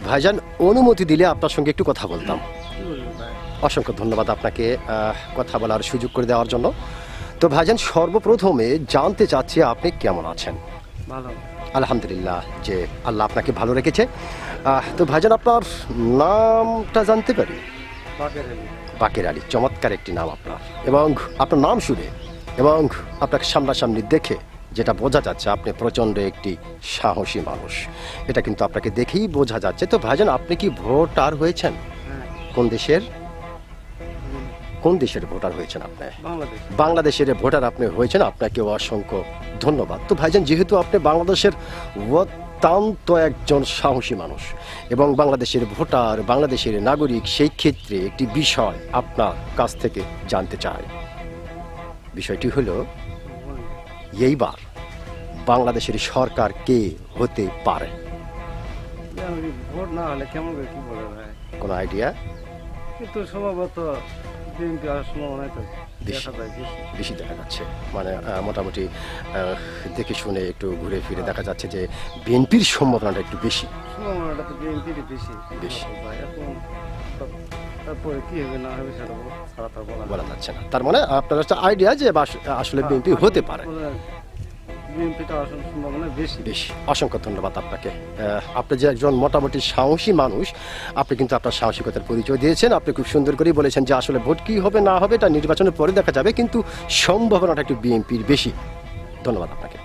ভাইজান অনুমতি দিলে আপনার সঙ্গে একটু কথা বলতাম। অসংখ্য ধন্যবাদ আপনাকে কথা বলার সুযোগ করে দেওয়ার জন্য। তো ভাইজান, সর্বপ্রথমে জানতে চাচ্ছি আপনি কেমন আছেন? ভালো। আলহামদুলিল্লাহ যে আল্লাহ আপনাকে ভালো রেখেছে। তো ভাইজান, আপনার নামটা জানতে পারি? বাকের আলী, চমৎকার একটি নাম আপনার। এবং আপনার নাম শুনে এবং আপনাকে সামনাসামনি দেখে যেটা বোঝা যাচ্ছে, আপনি প্রচণ্ড একটি সাহসী মানুষ। এটা কিন্তু আপনাকে দেখেই বোঝা যাচ্ছে। তো ভাইজান, আপনি কি ভোটার হয়েছেন? কোন দেশের ভোটার হয়েছেন আপনি? বাংলাদেশের ভোটার আপনি হয়েছেন। আপনাকে অসংখ্য ধন্যবাদ। তো ভাইজান, যেহেতু আপনি বাংলাদেশের অত্যন্ত একজন সাহসী মানুষ এবং বাংলাদেশের ভোটার, বাংলাদেশের নাগরিক, সেই ক্ষেত্রে একটি বিষয় আপনার কাছ থেকে জানতে চাই। বিষয়টি হলো, এইবার বাংলাদেশের সরকার কে হতে পারে? ভোট না হলে কেমন করে কি বলে ভাই? কোনো আইডিয়া? কিন্তু সম্ভবত বিএনপি আসার সম্ভাবনা তো বেশি দেখা যাচ্ছে। মানে মোটামুটি দেখে শুনে একটু ঘুরে ফিরে দেখা যাচ্ছে যে বিএনপির সম্ভাবনাটা একটু বেশি। সম্ভাবনাটা তো বিএনপির বেশি ভাই। এখন তারপরে কি হবে না হবে সেটা ছাড়া তো বলা যাচ্ছে না। তার মানে আপনার একটা আইডিয়া যে আসলে বিএনপি হতে পারে। বিএনপিটা আসার সম্ভাবনা বেশি। অসংখ্য ধন্যবাদ আপনাকে। আপনি যে একজন মোটামুটি সাহসী মানুষ, আপনি কিন্তু আপনার সাহসিকতার পরিচয় দিয়েছেন। আপনি খুব সুন্দর করেই বলেছেন যে আসলে ভোট কি হবে না হবে এটা নির্বাচনের পরে দেখা যাবে, কিন্তু সম্ভাবনাটা একটু বিএনপির বেশি। ধন্যবাদ আপনাকে।